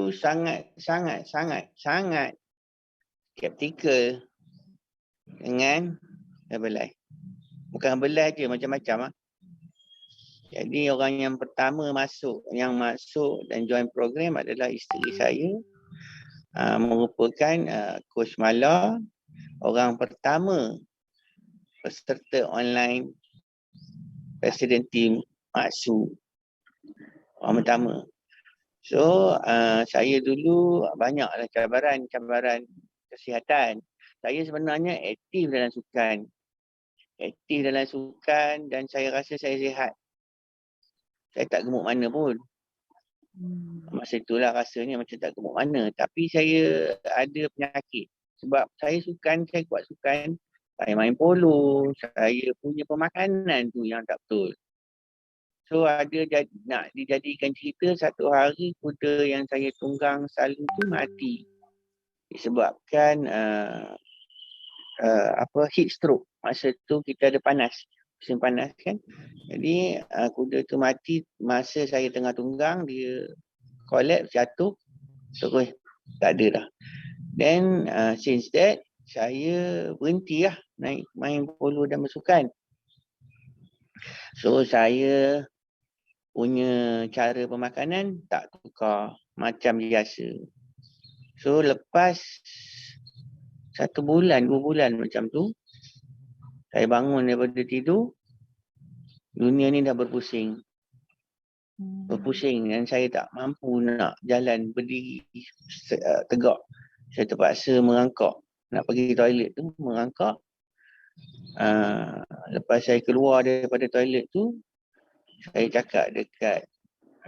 tu sangat skeptikal dengan Herbalife. Bukan Herbalife je, macam-macam. Jadi orang yang pertama masuk dan join program adalah isteri saya. Merupakan Coach Mala, orang pertama peserta online President Team Maksu. Orang pertama. So, saya dulu banyaklah cabaran kesihatan. Saya sebenarnya aktif dalam sukan dan saya rasa saya sihat. Saya tak gemuk mana pun. Masa itulah rasanya macam tak gemuk mana. Tapi saya ada penyakit. Sebab saya kuat sukan. Saya main polo. Saya punya pemakanan tu yang tak betul. So nak dijadikan cerita, satu hari kuda yang saya tunggang selalu tu mati. Disebabkan heat stroke. Masa tu kita ada musim panas kan. Jadi kuda tu mati masa saya tengah tunggang, dia collapse, jatuh, terus tak ada dah. Then since that saya berhenti lah main polo dan bersukan. So saya punya cara pemakanan tak tukar macam biasa. So lepas 1 bulan, 2 bulan macam tu, saya bangun daripada tidur, dunia ni dah berpusing dan saya tak mampu nak jalan berdiri tegak. Saya terpaksa merangkak, nak pergi toilet tu merangkak. Lepas saya keluar daripada toilet tu, saya cakap dekat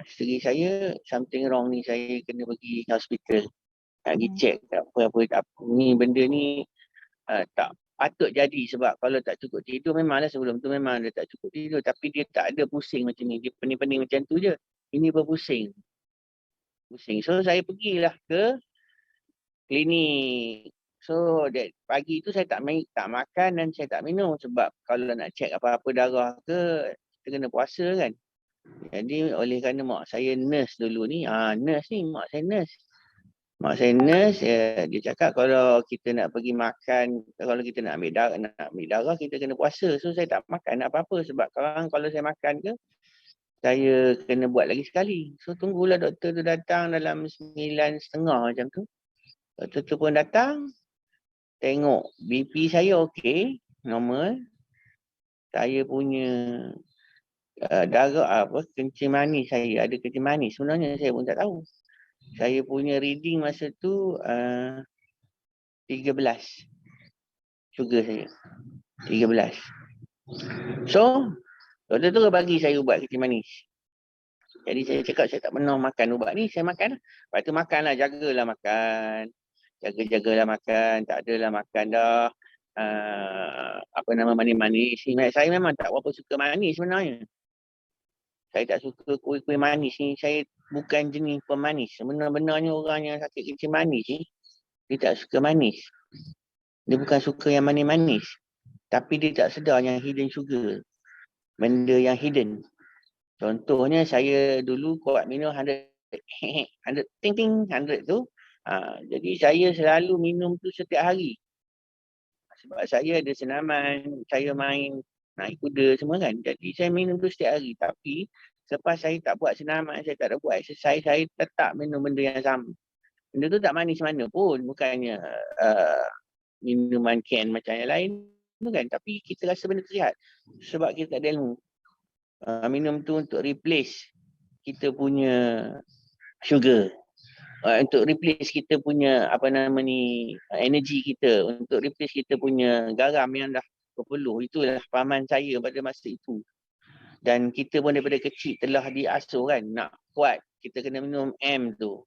isteri saya, something wrong ni, saya kena pergi hospital. Nak pergi check apa ni, benda ni tak patut jadi. Sebab kalau tak cukup tidur, memanglah sebelum tu memang dia tak cukup tidur. Tapi dia tak ada pusing macam ni. Dia pening-pening macam tu je. Ini berpusing. So saya pergilah ke klinik. So pagi tu saya tak makan dan saya tak minum. Sebab kalau nak check apa-apa darah ke, kita kena puasa kan. Jadi oleh kerana mak saya nurse dulu ni, mak saya nurse, dia cakap kalau kita nak pergi makan, kalau kita nak ambil darah, kita kena puasa. So saya tak makan apa-apa sebab kalau saya makan ke, saya kena buat lagi sekali. So tunggulah doktor tu datang dalam 9:30 macam tu. Doktor tu pun datang, tengok BP saya okey, normal. Saya punya darah kencing manis saya, ada kencing manis. Sebenarnya saya pun tak tahu. Saya punya reading masa tu 13. Sugar saya 13. So doktor tu bagi saya ubat kencing manis. Jadi saya cakap saya tak pernah makan ubat ni, saya makan. Lepas tu makanlah, jagalah makan. Jagalah makan, tak adalah makan dah manis-manis. Saya memang tak berapa suka manis sebenarnya. Saya tak suka kuih-kuih manis ni. Saya bukan jenis pemanis. Sebenarnya orang yang sakit kencing manis ni, dia tak suka manis. Dia bukan suka yang manis-manis. Tapi dia tak sedar yang hidden sugar. Benda yang hidden. Contohnya saya dulu kuat minum 100 tu. Jadi saya selalu minum tu setiap hari. Sebab saya ada senaman, saya main naik kuda semua kan. Jadi saya minum tu setiap hari. Tapi selepas saya tak buat senaman, saya tak ada buat exercise, saya tetap minum benda yang sama. Benda tu tak manis mana pun. Bukannya minuman can macam yang lain. Bukan. Tapi kita rasa benda tu sihat. Sebab kita tak ada ilmu. Minum tu untuk replace kita punya sugar. Untuk replace kita punya energy kita, untuk replace kita punya garam yang dah berpeluh. Itulah pahaman saya pada masa itu. Dan kita pun daripada kecil telah diasuh kan, nak kuat kita kena minum M tu.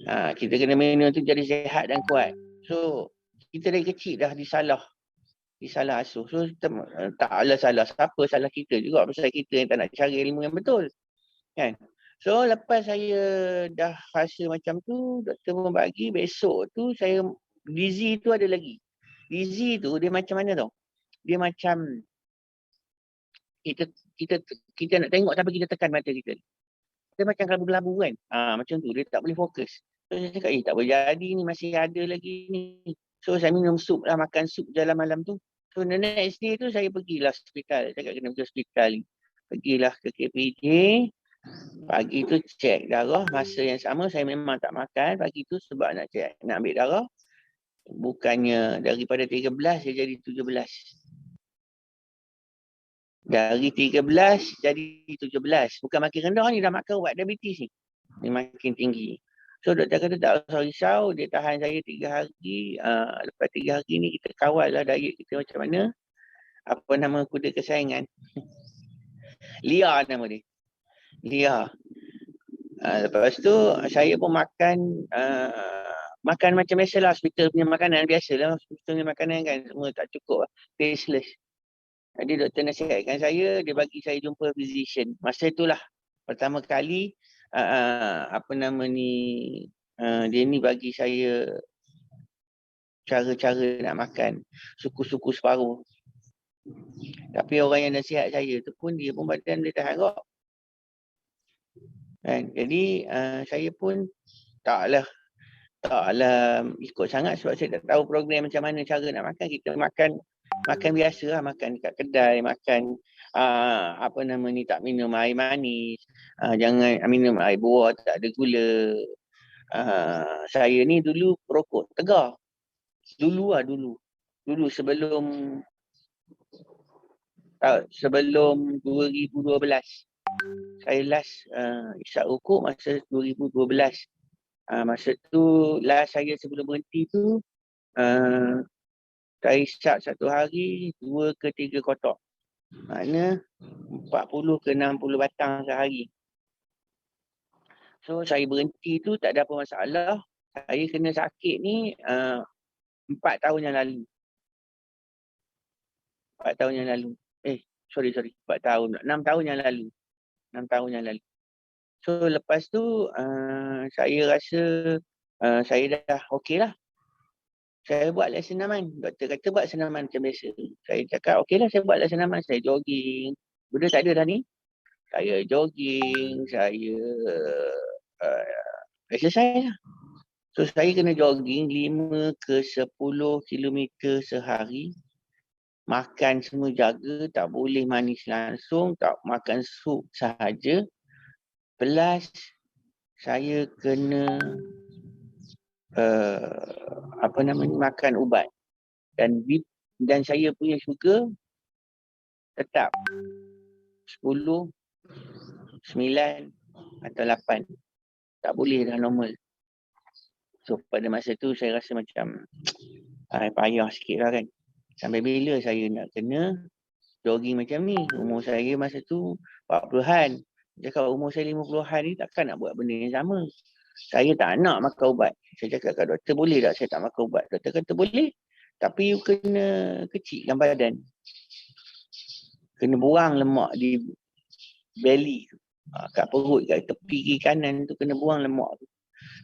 Kita kena minum tu jadi sihat dan kuat. So kita dari kecil dah disalah asuh. So taklah salah siapa, salah kita juga. Pasal kita yang tak nak cari ilmu yang betul kan. So lepas saya dah rasa macam tu, doktor pun bagi, besok tu saya dizzy tu ada lagi. Dizzy tu dia macam mana tau? Dia macam kita nak tengok tapi kita tekan mata kita. dia macam kelabu-kelabu kan. Macam tu, dia tak boleh fokus. So saya cakap, tak boleh jadi ni, masih ada lagi ni. So saya minum sup lah, makan sup dalam malam tu. So the next day tu saya pergilah hospital. Cakap kena pergi hospital ni. Pergilah ke KPJ. Pagi tu cek darah. Masa yang sama saya memang tak makan. Pagi tu sebab nak cek, nak ambil darah. Bukannya daripada 13 dia jadi 17. Dari 13 jadi 17. Bukan makin rendah ni, dah makan ubat diabetes ni. Ni makin tinggi. So doktor kata tak usah risau, dia tahan saya 3 hari. Lepas 3 hari ni kita kawal lah diet kita macam mana. Apa nama kuda kesayangan? Lia nama dia. Lia. Lepas tu saya pun makan makan macam biasalah, hospital punya makanan biasalah. Hospital punya makanan kan semua tak cukup, tasteless. Jadi doktor nasihatkan saya, dia bagi saya jumpa physician. Masa itulah pertama kali apa nama ni, dia ni bagi saya cara-cara nak makan, suku-suku separuh. Tapi orang yang nasihat saya tu pun, dia pun badan dia tak harap. Kan? Jadi saya pun taklah ikut sangat sebab saya tak tahu program macam mana cara nak makan. Kita makan biasa lah, makan dekat kedai, makan apa nama ni, tak minum air manis, jangan minum air buah, tak ada gula. Saya ni dulu perokok tegar. Dulu sebelum 2012. Saya last isap rokok masa 2012. Masa tu last saya sebelum berhenti tu saya isap satu hari 2 ke 3 kotak. Makna 40 ke 60 batang sehari. So saya berhenti tu tak ada apa masalah. Saya kena sakit ni 4 tahun yang lalu. 4 tahun yang lalu. Sorry. 4 tahun. 6 tahun yang lalu. 6 tahun yang lalu. So lepas tu saya rasa saya dah okey lah. Saya buatlah senaman. Doktor kata buat senaman macam biasa. Saya cakap okeylah, saya buatlah senaman. Saya jogging. Benda tak ada dah ni. Saya jogging, saya exercise lah. So saya kena jogging 5 ke 10 kilometer sehari. Makan semua jaga, tak boleh manis langsung, tak makan sup sahaja. Plus saya kena makan ubat. Dan saya punya sugar tetap 10, 9 atau 8. Tak boleh dah normal. So pada masa tu saya rasa macam payah sikit lah kan. Sampai bila saya nak kena jogging macam ni? Umur saya masa tu 40-an. Cakap umur saya 50-an ni takkan nak buat benda yang sama. Saya tak nak makan ubat. Saya cakap kat doktor, boleh tak saya tak makan ubat? Doktor kata boleh. Tapi you kena kecilkan badan. Kena buang lemak di belly tu. Kat perut, kat tepi kiri kanan tu kena buang lemak tu.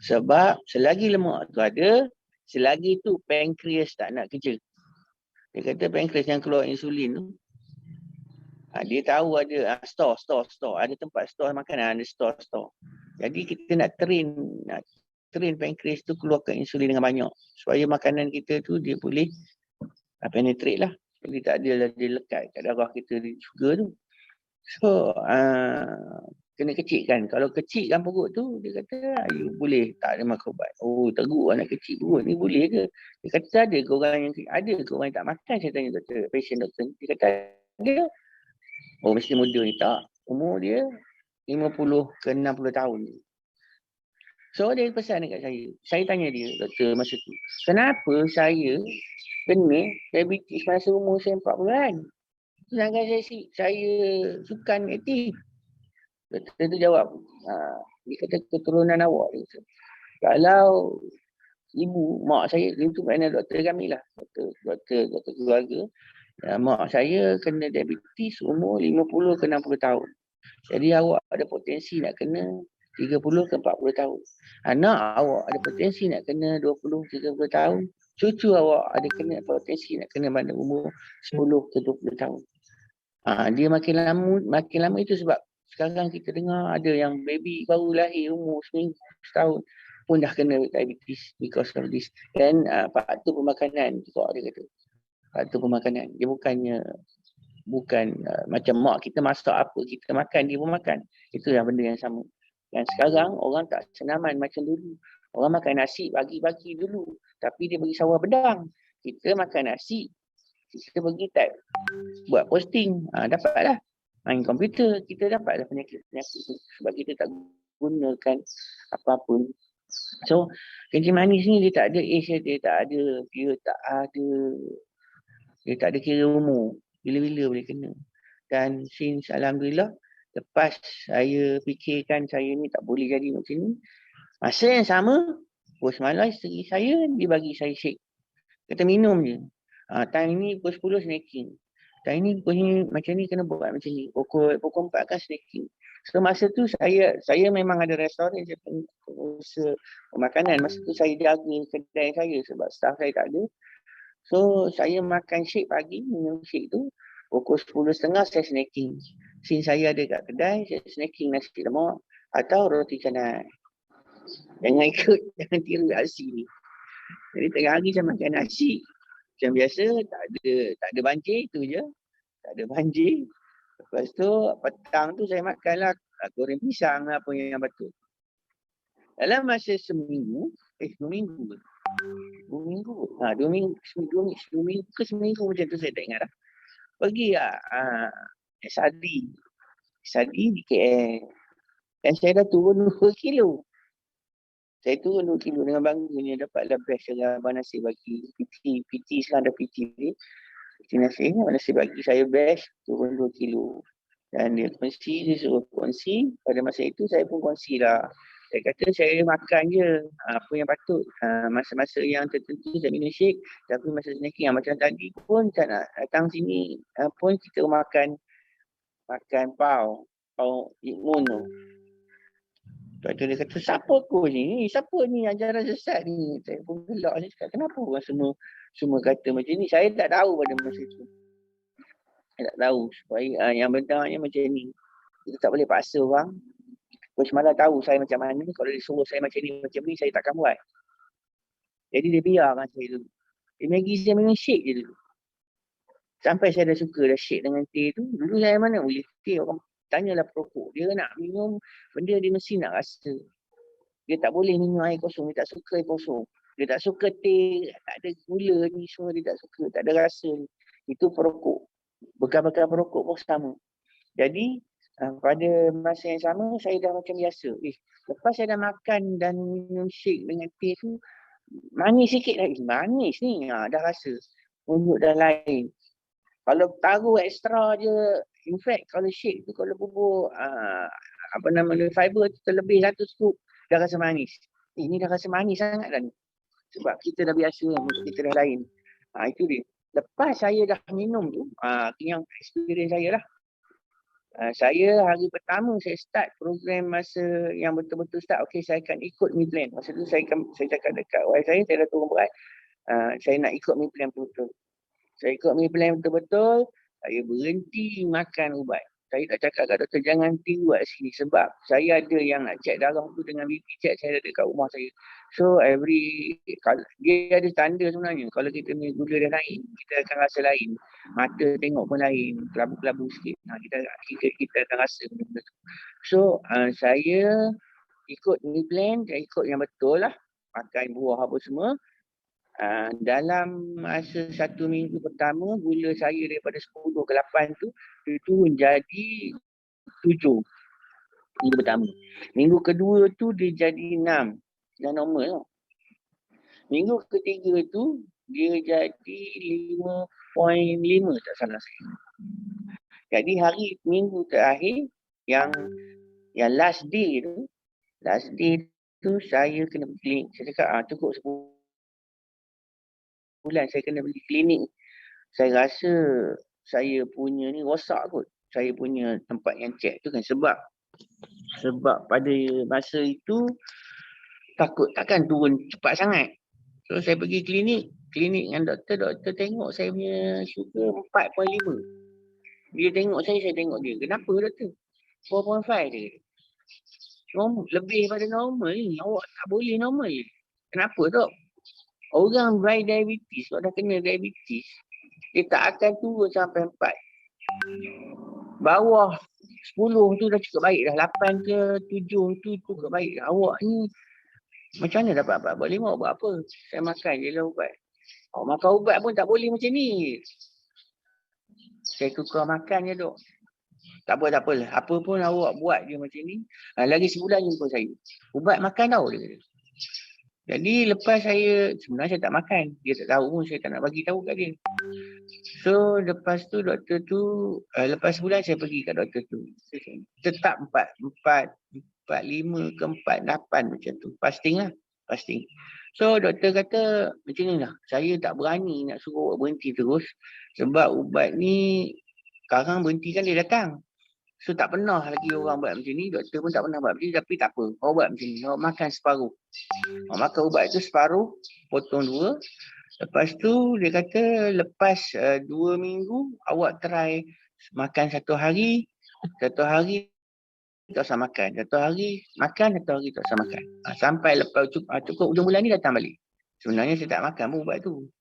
Sebab selagi lemak tu ada, selagi tu pankreas tak nak kerja. Dia kata pankreas yang keluar insulin tu, dia tahu ada store. Ada tempat store makanan, ada store. Jadi kita nak train pankreas tu keluarkan insulin dengan banyak. Supaya makanan kita tu dia boleh penetrate lah. Jadi tak ada dia lekat kat darah kita di sugar tu. So, kena kecilkan. Kalau kecilkan perut tu, dia kata, boleh tak ada makan ubat. Oh, teruk anak kecil perut ni, boleh ke? Dia kata ada ke orang yang tak makan? Saya tanya doktor, patient doktor. Dia kata ada. Oh, mesti muda ni. Tak. Umur dia 50 ke 60 tahun. So, dia pesan dekat saya. Saya tanya dia, doktor masa tu, kenapa saya kena diabetes masa umur saya 40-an? Sedangkan saya sukan aktif. Doktor tu jawab, dia kata keturunan awak. Dia kata, kalau ibu, mak saya, itu maknanya doktor kami lah. Doktor keluarga. Mak saya kena diabetes umur 50 ke 60 tahun. Jadi awak ada potensi nak kena 30 ke 40 tahun. Anak awak ada potensi nak kena 20-30 tahun. Cucu awak ada kena potensi nak kena pada umur 10 ke 20 tahun. Dia makin lama itu sebab sekarang kita dengar ada yang baby baru lahir umur seminggu, setahun pun dah kena diabetes because of this. Dan faktor pemakanan juga dia kata. Faktor pemakanan. Dia bukan macam mak kita masak apa kita makan, dia pun makan. Itu yang benda yang sama. Dan sekarang orang tak senaman macam dulu. Orang makan nasi pagi-pagi dulu. Tapi dia bagi sawah pedang. Kita makan nasi. Kita pergi type. Buat posting. Dapatlah. Main komputer. Kita dapatlah penyakit-penyakit tu. Sebab kita tak gunakan apa-apa. So, kencing manis ni dia tak ada age, dia tak ada kira umur. Bila-bila boleh kena. Dan since Alhamdulillah, lepas saya fikirkan saya ni tak boleh jadi macam ni, masa yang sama, bos malam isteri saya, dia bagi saya shake. Kata minum je. Time ni pukul 10 snacking. Time ni pukul ni macam ni kena buat macam ni. Pukul 4 kan snacking. So masa tu saya memang ada restoran, saya pengusaha makanan. Masa tu saya jaga kedai saya sebab staff saya tak ada. So saya makan shake pagi, minum shake tu. Pukul 10.30 saya snacking. Since saya ada kat kedai, saya snacking nasi lemak atau roti canai. Jangan tiru nasi ni. Jadi tengah hari saya makan nasi. Macam biasa, tak ada banjir, tu je. Tak ada banjir. Lepas tu, petang tu saya makanlah goreng pisang lah apa yang betul. Dalam masa seminggu, 2 minggu ke? 2 minggu. 2 minggu ke seminggu macam tu saya tak ingat dah. Pergi lah SAD di KL. Dan saya dah turun 2 kilo. Saya turun 2 kilo dengan bangganya dapatlah best dengan Abang Nasir bagi PT sekarang ada PT ni. PT Nasir ni Abang Nasir bagi saya best turun 2 kilo. Dan dia suruh kongsi. Pada masa itu saya pun kongsi lah. Saya kata saya makan je apa yang patut. Masa-masa yang tertentu saya minum shake. Tapi masa snacking macam tadi pun tak nak datang sini pun kita makan pau imun tu. Lepas tu dia kata, siapa kau ni? Siapa ni ajaran sesat ni? Saya pun gelak. Saya cakap, kenapa orang semua kata macam ni? Saya tak tahu pada masa itu. Saya tak tahu. Supaya yang benarnya macam ni. Kita tak boleh paksa orang. Bos malam tahu saya macam mana. Kalau dia suruh saya macam ni, saya takkan buat. Jadi dia biarkan saya dulu. Dia bagi saya minum shake je dulu. Sampai saya dah suka dah shake dengan teh tu. Dulu saya mana boleh teh orang. Tanyalah perokok. Dia nak minum benda dia mesti nak rasa. Dia tak boleh minum air kosong. Dia tak suka air kosong. Dia tak suka teh. Tak ada gula ni semua dia tak suka. Tak ada rasa. Itu perokok. Bekal-bekal perokok pun sama. Jadi pada masa yang sama saya dah macam biasa. Lepas saya dah makan dan minum shake dengan teh tu. Manis sikit lagi. Manis ni dah rasa. Mulut dah lain. Kalau taruh ekstra je. In fact, kalau shake tu, kalau bubur fiber tu terlebih 1 scoop, dah rasa manis. Ini dah rasa manis sangat dah ni. Sebab kita dah biasa lah, kita dah lain. Itu dia. Lepas saya dah minum tu, yang experience saya lah. Saya hari pertama saya start program masa yang betul-betul start, saya akan ikut meal plan. Masa tu saya cakap dekat wife saya dah turun berat. Saya nak ikut meal plan betul-betul. Saya ikut meal plan betul-betul. Saya berhenti makan ubat. Saya tak cakap kat doktor, jangan tiru kat sini. Sebab saya ada yang nak cek darah tu dengan BP check, saya ada dekat rumah saya. So, dia ada tanda sebenarnya. Kalau kita punya gula dah naik, kita akan rasa lain. Mata tengok pun lain. Kelabu-kelabu sikit. Kita akan rasa benda tu. So, saya ikut meal plan, saya ikut yang betul lah. Makan buah apa semua. Dalam masa 1 minggu pertama, gula saya daripada 10 ke 8 tu, dia turun jadi 7 minggu pertama. Minggu kedua tu dia jadi 6. Dah normal lah. Minggu ketiga tu, dia jadi 5.5 tak salah saya. Jadi hari minggu terakhir, yang last day tu saya kena pergi klinik. Saya cakap, cukup 10 bulan saya kena beli klinik. Saya rasa saya punya ni rosak kot. Saya punya tempat yang cek tu kan sebab pada masa itu takut takkan turun cepat sangat. So saya pergi klinik dengan doktor tengok saya punya sugar 4.5. Dia tengok saya tengok dia. Kenapa doktor? 4.5 dia. Lebih pada normal ni. Awak tak boleh normal. Kenapa tu? Orang by diabetes, kalau dah kena diabetes, dia tak akan turun sampai 4. Bawah 10 tu dah cukup baik dah. 8 ke 7 tu cukup baik. Awak ni macam mana dapat 4/5? Awak buat apa? Saya makan je lah ubat. Awak makan ubat pun tak boleh macam ni. Saya tukar makan je dok. Tak apa lah. Apa pun awak buat je macam ni. Lagi sebulan jumpa saya. Ubat makan tau dia kata. Jadi lepas sebenarnya saya tak makan. Dia tak tahu pun, saya tak nak bagi tahu kat dia. So lepas tu doktor tu, lepas sebulan saya pergi kat doktor tu. Tetap 4.5 ke 4.8 macam tu. Fasting lah. Fasting. So doktor kata macam ni lah. Saya tak berani nak suruh awak berhenti terus. Sebab ubat ni sekarang berhenti kan dia datang. So tak pernah lagi orang buat macam ni. Doktor pun tak pernah buat macam ni. Tapi tak apa. Awak buat macam ni. Awak makan separuh. Awak makan ubat tu separuh. Potong 2. Lepas tu dia kata lepas 2 minggu awak try makan 1 hari. 1 hari tak usah makan. 1 hari makan, 1 hari tak usah makan. Sampai lepas cukup hujung bulan ni datang balik. Sebenarnya saya tak makan pun ubat tu.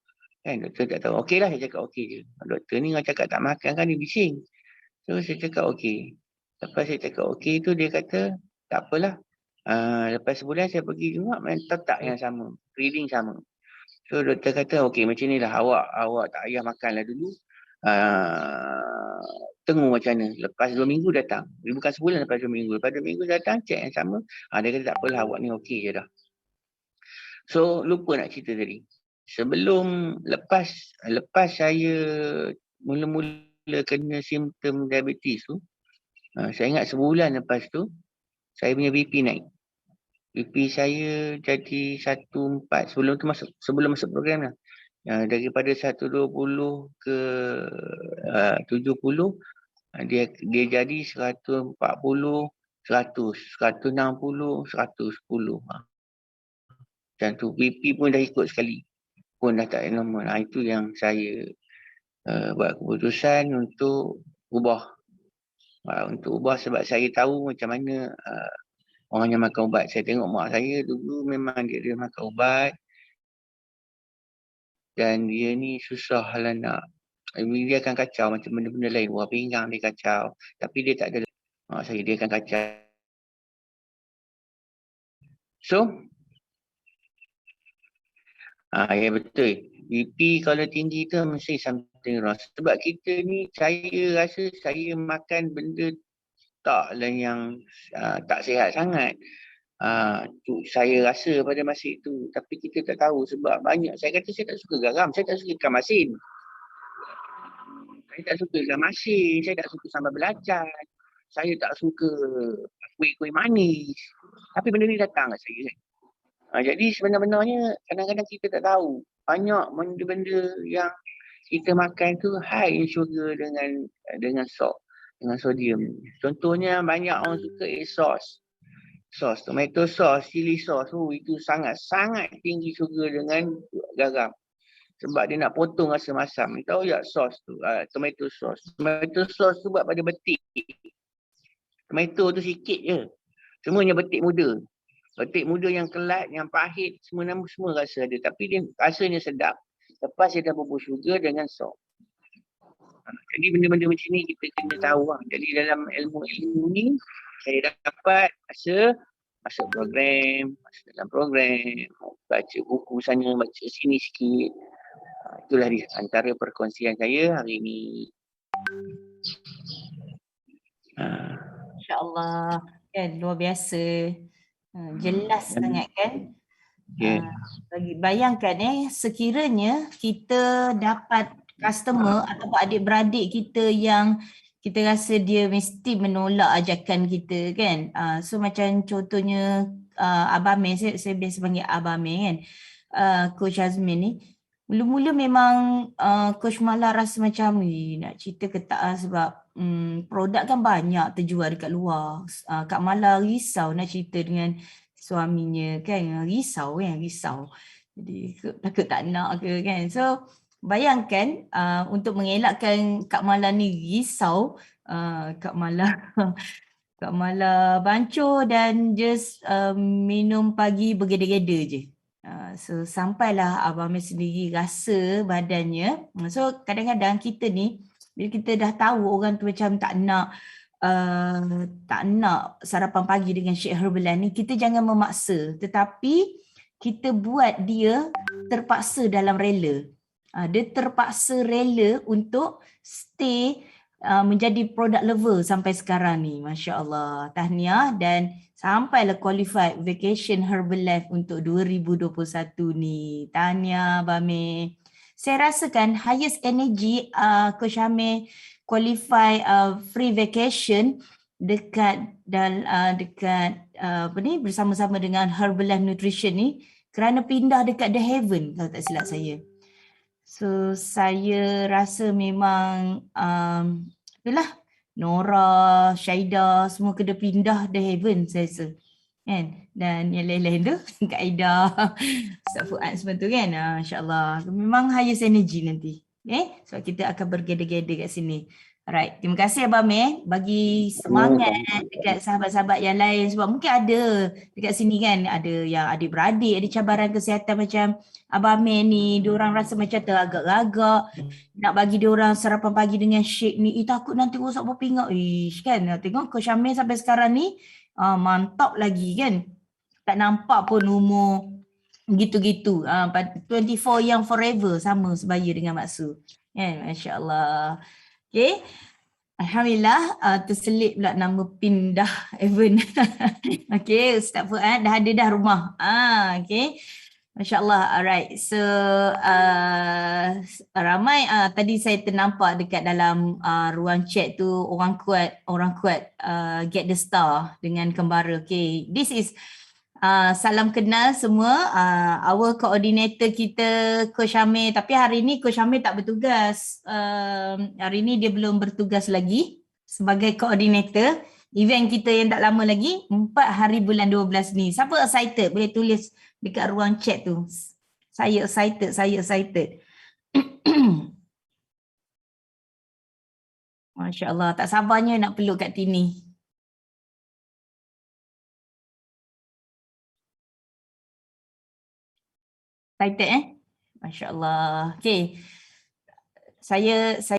Kan doktor tak tahu. Okey lah, saya cakap okey je. Doktor ni orang cakap tak makan kan dia bising. So saya cakap okey. Lepas saya cakap okey tu dia kata tak apalah. Lepas sebulan saya pergi juga tetap yang sama. Reading sama. So doktor kata okey macam ni lah awak tak payah makanlah dulu. Tengok macam mana. Lepas 2 minggu datang. Bukan sebulan, lepas 2 minggu. Lepas 2 minggu datang cek yang sama. Dia kata tak apalah awak ni okey je dah. So lupa nak cerita tadi. Sebelum lepas saya mula-mula kena simptom diabetes tu, saya ingat sebulan lepas tu, saya punya BP naik. BP saya jadi 1.4 sebelum masuk program lah. Daripada 120 ke 70, dia jadi 140, 100, 160, 110. Macam tu. BP pun dah ikut sekali. Pun dah tak normal. Itu yang saya buat keputusan untuk ubah. Untuk ubah sebab saya tahu macam mana orang yang makan ubat. Saya tengok mak saya dulu memang dia makan ubat. Dan dia ni susah lah nak. Dia akan kacau macam benda-benda lain. Buah pinggang dia kacau. Tapi dia tak ada. Mak saya dia akan kacau. So, ya betul. BP kalau tinggi tu mesti something wrong. Sebab kita ni, saya rasa saya makan benda taklah yang tak sihat sangat. Saya rasa pada masa itu. Tapi kita tak tahu sebab banyak. Saya kata saya tak suka garam. Saya tak suka ikan masin. Saya tak suka ikan masin. Saya tak suka sambal belacan. Saya tak suka kuih-kuih manis. Tapi benda ni datang kat saya. Jadi sebenarnya kadang-kadang kita tak tahu. Banyak benda-benda yang kita makan tu high in sugar dengan salt, dengan sodium. Contohnya banyak orang suka sauce. Sauce, tomato sauce, chili sauce. Itu sangat-sangat tinggi sugar dengan garam. Sebab dia nak potong rasa masam. You tahu tak sauce tu? Tomato sauce. Tomato sauce tu buat pada betik. Tomato tu sikit je. Semuanya betik muda. Betik muda yang kelat, yang pahit, semua rasa ada. Tapi dia rasanya sedap. Lepas dia dah bubur sugar dengan salt. Jadi benda-benda macam ni kita kena tahu lah. Jadi dalam ilmu-ilmu ni, saya dapat masuk program, masuk dalam program, baca buku sana, baca sini sikit. Itulah dia antara perkongsian saya hari ini. InsyaAllah. Kan, luar biasa. Jelas sangat kan. Bayangkan sekiranya kita dapat customer ataupun adik-beradik kita yang kita rasa dia mesti menolak ajakan kita kan. So macam contohnya Abang Amin, saya biasa panggil Abang Amin kan. Coach Azmin ni. Mula-mula memang Coach Mala rasa macam nak cerita ke tak sebab produk kan banyak terjual dekat luar. Kak Mala risau nak cerita dengan suaminya kan. Risau. Jadi takut tak nak ke kan. So bayangkan untuk mengelakkan Kak Mala ni risau, Kak Mala kat malam bancuh dan just minum pagi bergeda-geda je. So sampailah Abang Amir sendiri rasa badannya. So kadang-kadang kita ni bila kita dah tahu orang tu macam tak nak sarapan pagi dengan Sheikh Herbalife ni, kita jangan memaksa, tetapi kita buat dia terpaksa dalam rela. Dia terpaksa rela untuk stay menjadi product lover sampai sekarang ni. Masya Allah, tahniah, dan sampailah qualified vacation Herbalife untuk 2021 ni. Tahniah Abang Amir. Saya rasakan highest energy Coach Amir qualify free vacation dekat apa ni, bersama-sama dengan Herbalife Nutrition ni, kerana pindah dekat The Heaven kalau tak silap saya. So saya rasa memang itulah Nora, Syaida semua kena pindah The Heaven saya rasa. Kan? Dan yang lain-lain tu Kak Aida, Ustaz Fuad semua tu kan. InsyaAllah memang highest energy nanti. Sebab kita akan bergeda-geda kat sini. Alright, terima kasih Abang Amir bagi semangat dekat sahabat-sahabat yang lain, sebab mungkin ada dekat sini kan, ada yang adik-beradik ada cabaran kesihatan macam Abang Amir ni, diorang rasa macam teragak-agak nak bagi diorang sarapan pagi dengan shake ni, takut nanti rosak berpinggang. Kan, tengok Coach Amir sampai sekarang ni mantap lagi kan, tak nampak pun umur gitu-gitu. 24 yang forever sama sebaya dengan Maksu kan. Masya Allah. Okay, alhamdulillah terselip pula nama pindah event. Okay, Ustaz Fuad dah ada dah rumah. Okay, Masya Allah. Alright, so ramai tadi saya ternampak dekat dalam ruang chat tu orang kuat get the star dengan kembara. Okay, this is salam kenal semua, our coordinator kita Coach Amir, tapi hari ni Coach Amir tak bertugas. Hari ni dia belum bertugas lagi sebagai coordinator. Event kita yang tak lama lagi 4 hari bulan 12 ni. Siapa excited boleh tulis dekat ruang chat tu. Saya excited. Masya Allah, tak sabarnya nak peluk kat Tini. Excited Masya Allah. Okay. Saya